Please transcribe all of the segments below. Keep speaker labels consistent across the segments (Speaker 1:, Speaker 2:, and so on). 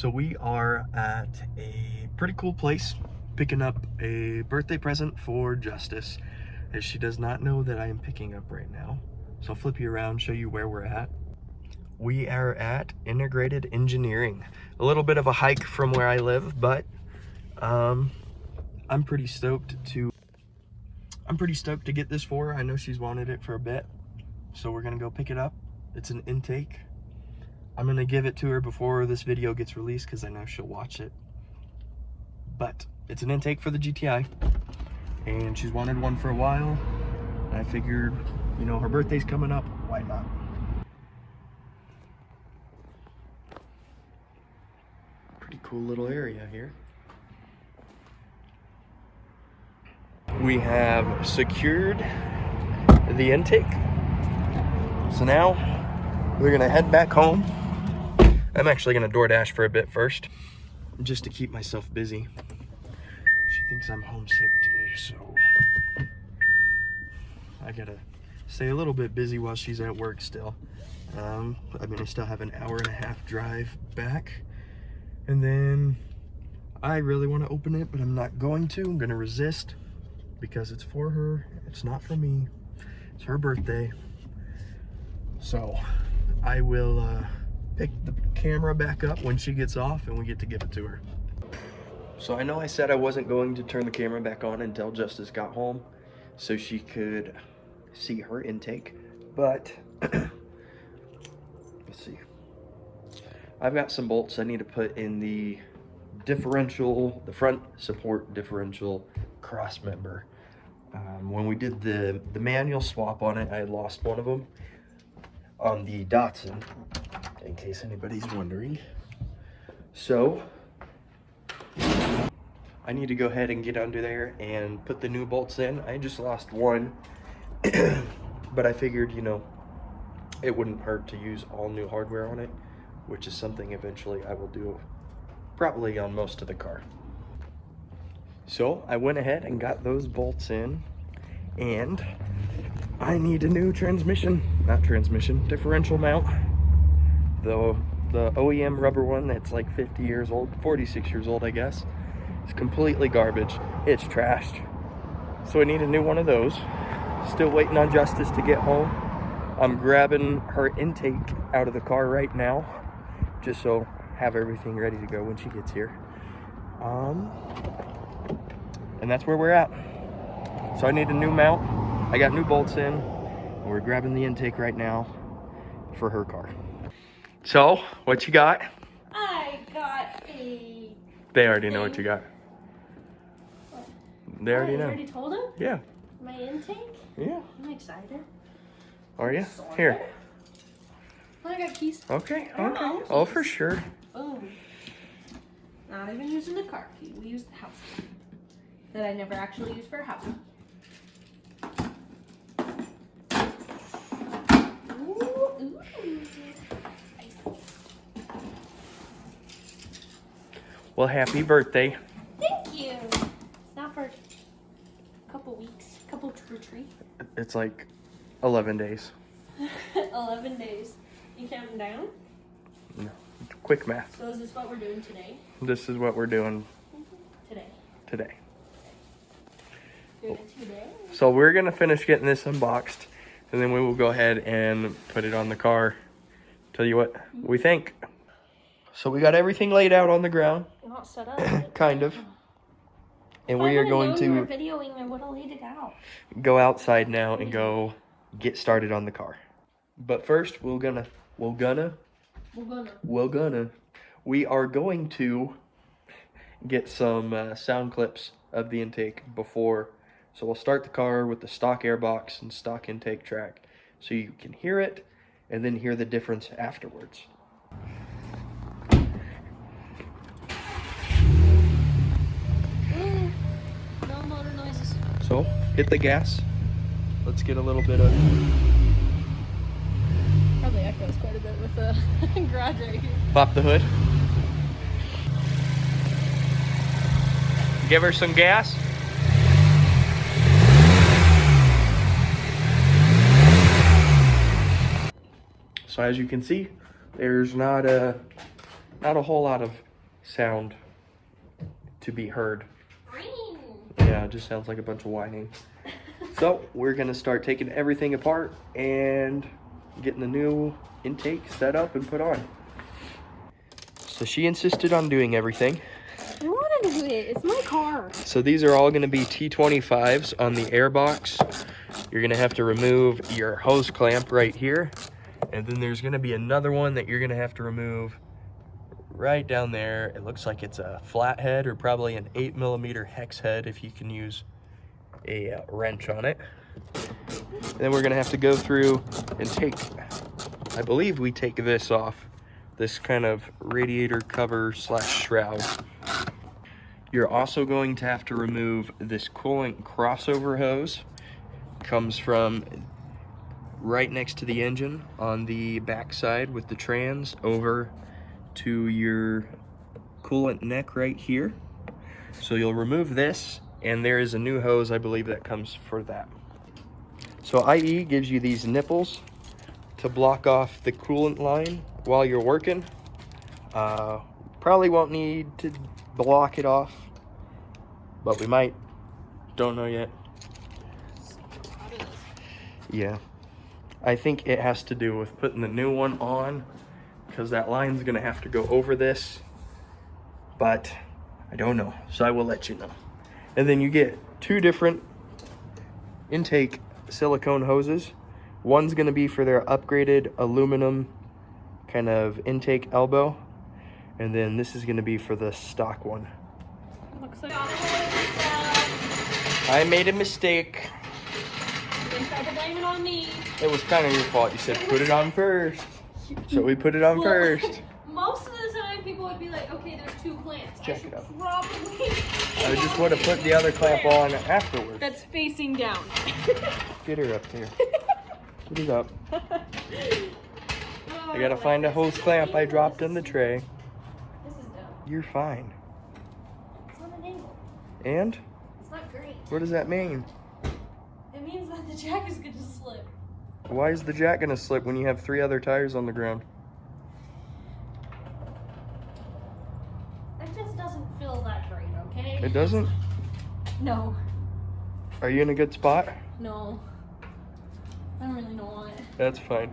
Speaker 1: So we are at a pretty cool place picking up a birthday present for Justice, as she does not know that I am picking up right now. So I'll flip you around, show you where we're at. We are at Integrated Engineering. A little bit of a hike from where I live, but I'm pretty stoked to get this for her. I know she's wanted it for a bit, so we're gonna go pick it up. It's an intake. I'm gonna give it to her before this video gets released because I know she'll watch it. But it's an intake for the GTI, and she's wanted one for a while. And I figured, you know, her birthday's coming up, why not? Pretty cool little area here. We have secured the intake. So now we're gonna head back home. I'm actually gonna DoorDash for a bit first, just to keep myself busy. She thinks I'm homesick today, so I gotta stay a little bit busy while she's at work still. I mean, I still have an hour-and-a-half drive back, and then I really want to open it, but I'm not going to. I'm gonna resist because it's for her. It's not for me. It's her birthday. So I will pick the camera back up when she gets off and we get to give it to her. So I know I said I wasn't going to turn the camera back on until Justice got home so she could see her intake, but let's see. I've got some bolts I need to put in the differential, the front support differential cross member. When we did the manual swap on it, I had lost one of them on the Datsun, in case anybody's wondering. So I need to go ahead and get under there and put the new bolts in. I just lost one, but I figured, you know, it wouldn't hurt to use all new hardware on it, which is something eventually I will do probably on most of the car. So I went ahead and got those bolts in, and I need a new differential mount. The OEM rubber one that's like 50 years old, 46 years old, I guess. It's completely garbage. It's trashed. So I need a new one of those. Still waiting on Justice to get home. I'm grabbing her intake out of the car right now, just so have everything ready to go when she gets here. And that's where we're at. So I need a new mount. I got new bolts in. And we're grabbing the intake right now for her car. So, what you got?
Speaker 2: I got a...
Speaker 1: They already know what you got.
Speaker 2: What?
Speaker 1: They already know.
Speaker 2: You already told them?
Speaker 1: Yeah.
Speaker 2: My intake?
Speaker 1: Yeah.
Speaker 2: I'm excited.
Speaker 1: Are you?
Speaker 2: Sorta.
Speaker 1: Here.
Speaker 2: I got keys.
Speaker 1: Okay,
Speaker 2: I got
Speaker 1: okay.
Speaker 2: all
Speaker 1: Oh,
Speaker 2: keys.
Speaker 1: for sure.
Speaker 2: Boom. Not even using the car key. We used the house key. That I never actually used for a house. Ooh.
Speaker 1: Well, happy birthday.
Speaker 2: Thank you. It's not for a couple weeks. Couple or three.
Speaker 1: It's like 11 days.
Speaker 2: 11 days. You counting down?
Speaker 1: No. Quick math.
Speaker 2: So is this what we're doing today?
Speaker 1: This is what we're doing
Speaker 2: Today.
Speaker 1: today.
Speaker 2: Doing it today?
Speaker 1: So we're gonna finish getting this unboxed, and then we will go ahead and put it on the car. Tell you what we think. So we got everything laid out on the ground,
Speaker 2: Not set up.
Speaker 1: kind of. And we are going
Speaker 2: You were
Speaker 1: to
Speaker 2: videoing, I would have laid it out.
Speaker 1: go outside now and go get started on the car. But first, we are going to get some sound clips of the intake before. So we'll start the car with the stock airbox and stock intake track, so you can hear it and then hear the difference afterwards.
Speaker 2: No motor noises.
Speaker 1: So hit the gas. Let's get a little bit of...
Speaker 2: Probably echoes quite a bit with the garage right here.
Speaker 1: Pop the hood. Give her some gas. So as you can see, there's not a whole lot of sound to be heard. Yeah, it just sounds like a bunch of whining. So we're gonna start taking everything apart and getting the new intake set up and put on. So she insisted on doing everything.
Speaker 2: I want to do it. It's my car.
Speaker 1: So these are all gonna be T25s on the air box. You're gonna have to remove your hose clamp right here. And then there's gonna be another one that you're gonna have to remove right down there. It looks like it's a flathead or probably an 8mm hex head if you can use a wrench on it. And then we're gonna have to go through and take, I believe we take this off, this kind of radiator cover slash shroud. You're also going to have to remove this coolant crossover hose. Comes from right next to the engine on the back side with the trans over to your coolant neck right here. So you'll remove this, and there is a new hose, I believe, that comes for that. So IE gives you these nipples to block off the coolant line while you're working. Probably won't need to block it off, but we might. Don't know yet. Yeah. I think it has to do with putting the new one on, because that line's gonna have to go over this, but I don't know, so I will let you know. And then you get two different intake silicone hoses. One's gonna be for their upgraded aluminum kind of intake elbow, and then this is gonna be for the stock one.
Speaker 2: Looks like
Speaker 1: I made a mistake.
Speaker 2: you tried to blame it on me.
Speaker 1: It was kind of your fault. You said put it on first, so we put it on first.
Speaker 2: Most of the time, people would be like, "Okay, there's two clamps.
Speaker 1: Check it out.
Speaker 2: Probably."
Speaker 1: I just would have put the other clamp on afterwards.
Speaker 2: That's facing down.
Speaker 1: Get her up there. Put it up. I gotta find a hose clamp I dropped in the tray.
Speaker 2: This is dumb.
Speaker 1: You're fine.
Speaker 2: It's on an angle.
Speaker 1: And?
Speaker 2: It's not great.
Speaker 1: What does that mean?
Speaker 2: It means that the jack is going to slip.
Speaker 1: Why is the jack gonna slip when you have 3 other tires on the ground?
Speaker 2: It just doesn't feel that great, okay?
Speaker 1: It doesn't?
Speaker 2: No.
Speaker 1: Are you in a good spot?
Speaker 2: No. I don't really know why.
Speaker 1: That's fine.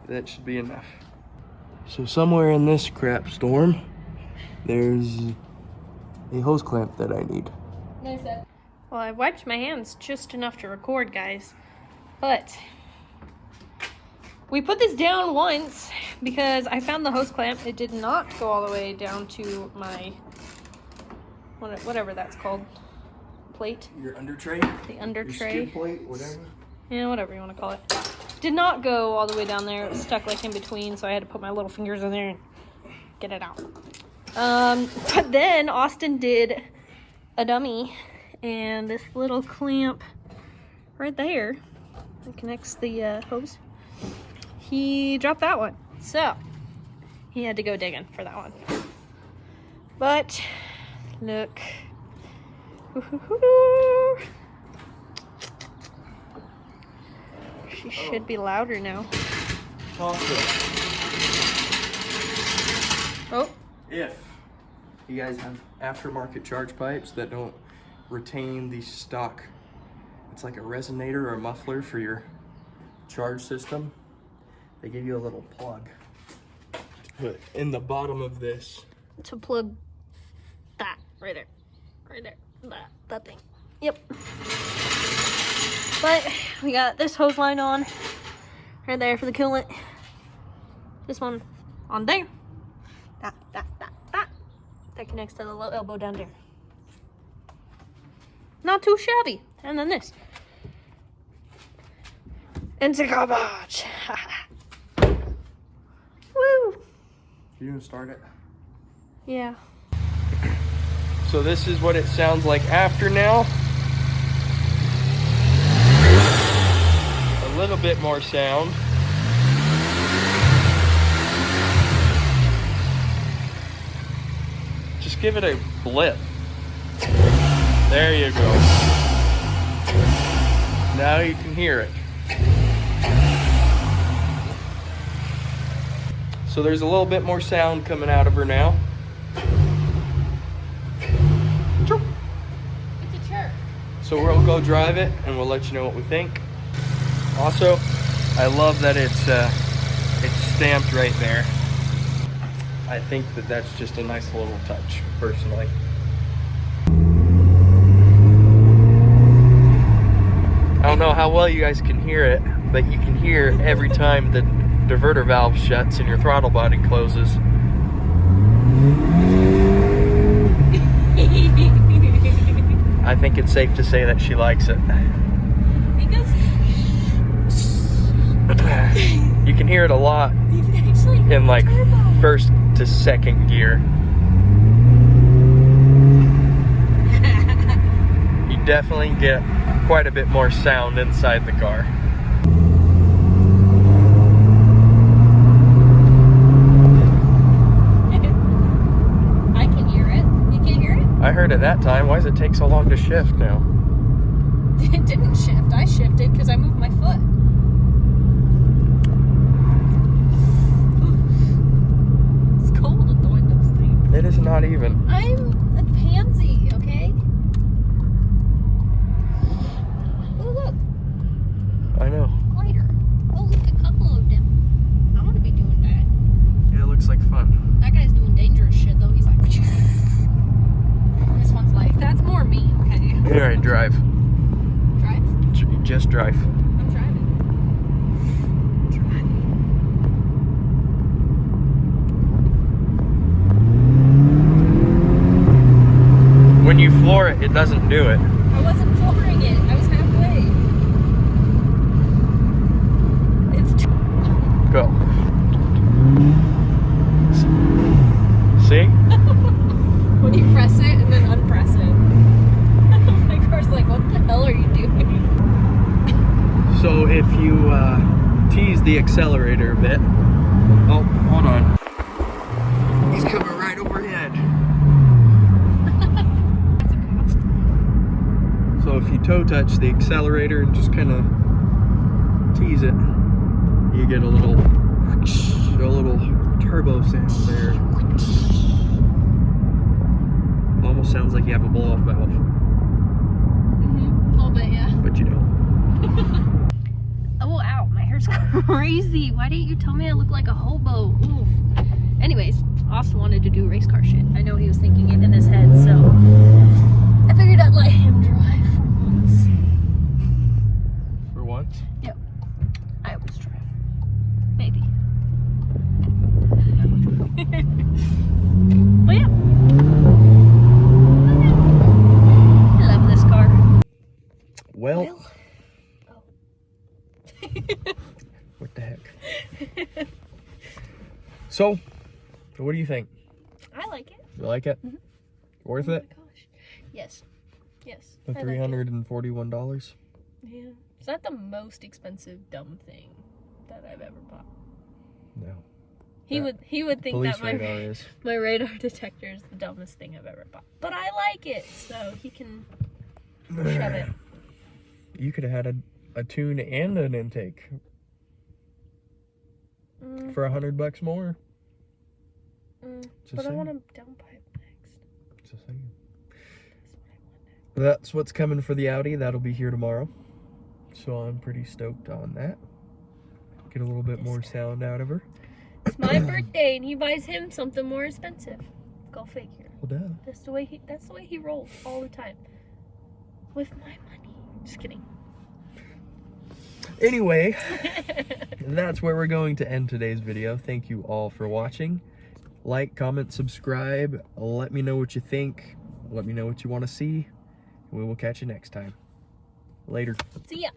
Speaker 1: That should be enough. So somewhere in this crap storm, there's a hose clamp that I need.
Speaker 2: Nice. Well, I wiped my hands just enough to record, guys. But we put this down once because I found the hose clamp. It did not go all the way down to my, whatever that's called, plate.
Speaker 1: Your under tray?
Speaker 2: The under
Speaker 1: Your
Speaker 2: tray.
Speaker 1: skid plate, whatever.
Speaker 2: Yeah, whatever you want to call it. Did not go all the way down there. It was stuck like in between, so I had to put my little fingers in there and get it out. But then Austin did a dummy, and this little clamp right there that connects the hose, he dropped that one. So he had to go digging for that one. But look. She should be louder now.
Speaker 1: Awesome.
Speaker 2: Oh.
Speaker 1: If you guys have aftermarket charge pipes that don't retain the stock, it's like a resonator or a muffler for your charge system, they give you a little plug to put in the bottom of this.
Speaker 2: To plug that right there. Right there. That thing. Yep. But we got this hose line on right there for the coolant. This one on there. That connects to the low elbow down there. Not too shabby. And then this. Into garbage. Woo!
Speaker 1: You gonna start it?
Speaker 2: Yeah.
Speaker 1: So this is what it sounds like after now. A little bit more sound. Just give it a blip. There you go. Now you can hear it. So there's a little bit more sound coming out of her now. So we'll go drive it and we'll let you know what we think. Also, I love that it's stamped right there. I think that that's just a nice little touch, personally. I don't know how well you guys can hear it, but you can hear every time the diverter valve shuts and your throttle body closes. I think it's safe to say that she likes it. You can hear it a lot in like first to second gear. You definitely get quite a bit more sound inside the car.
Speaker 2: I can hear it. You can hear it?
Speaker 1: I heard it that time. Why does it take so long to shift now?
Speaker 2: It didn't shift. I shifted because I moved my foot. It's cold at the windows thing.
Speaker 1: It is not even.
Speaker 2: I'm a pansy, okay? Oh, look.
Speaker 1: I know.
Speaker 2: Lighter. Oh, look, a couple of them. I want to be doing that.
Speaker 1: Yeah, it looks like fun.
Speaker 2: That guy's doing dangerous shit, though. He's like... This one's like, that's more me, okay?
Speaker 1: Alright, drive.
Speaker 2: Drive?
Speaker 1: Just drive.
Speaker 2: I'm driving.
Speaker 1: When you floor it, it doesn't do it.
Speaker 2: I wasn't flooring it. I was halfway. It's
Speaker 1: Go. See?
Speaker 2: when you press it and then unpress it. My car's like, what the hell are you doing?
Speaker 1: So if you tease the accelerator a bit. Oh, hold on. He's coming right overhead. So if you toe touch the accelerator and just kind of tease it, you get a little turbo sound there. Almost sounds like you have a blow-off valve.
Speaker 2: A little bit, yeah.
Speaker 1: But you don't.
Speaker 2: Oh, ow, my hair's crazy. Why didn't you tell me I look like a hobo? Ooh. Anyways, Austin wanted to do race car shit. I know he was thinking it in his head, so I figured I'd let him drive for once.
Speaker 1: For once?
Speaker 2: Yep. I always drive. Maybe. But yeah. I love this car.
Speaker 1: Well.
Speaker 2: Oh.
Speaker 1: What the heck? So, what do you think?
Speaker 2: I like it.
Speaker 1: You like it?
Speaker 2: Mhm.
Speaker 1: Worth
Speaker 2: Oh
Speaker 1: it?
Speaker 2: my gosh. Yes. Yes.
Speaker 1: The
Speaker 2: I like it.
Speaker 1: $341?
Speaker 2: Yeah. It's not the most expensive dumb thing that I've ever bought.
Speaker 1: No.
Speaker 2: He would think
Speaker 1: Police
Speaker 2: that my
Speaker 1: radar is.
Speaker 2: my radar detector is the dumbest thing I've ever bought. But I like it, so he can shove it.
Speaker 1: You could have had a tune and an intake for $100 more. Just
Speaker 2: But I
Speaker 1: saying.
Speaker 2: want a downpipe next.
Speaker 1: Just saying.
Speaker 2: That's what I wanted.
Speaker 1: That's what's coming for the Audi. That'll be here tomorrow. So I'm pretty stoked on that. Get a little bit more sound out of her.
Speaker 2: It's my birthday, and he buys him something more expensive. Go figure.
Speaker 1: Well, duh.
Speaker 2: That's the way he rolls all the time. With my money. Just kidding.
Speaker 1: Anyway, that's where we're going to end today's video. Thank you all for watching. Like, comment, subscribe. Let me know what you think. Let me know what you want to see. We will catch you next time. Later.
Speaker 2: See ya.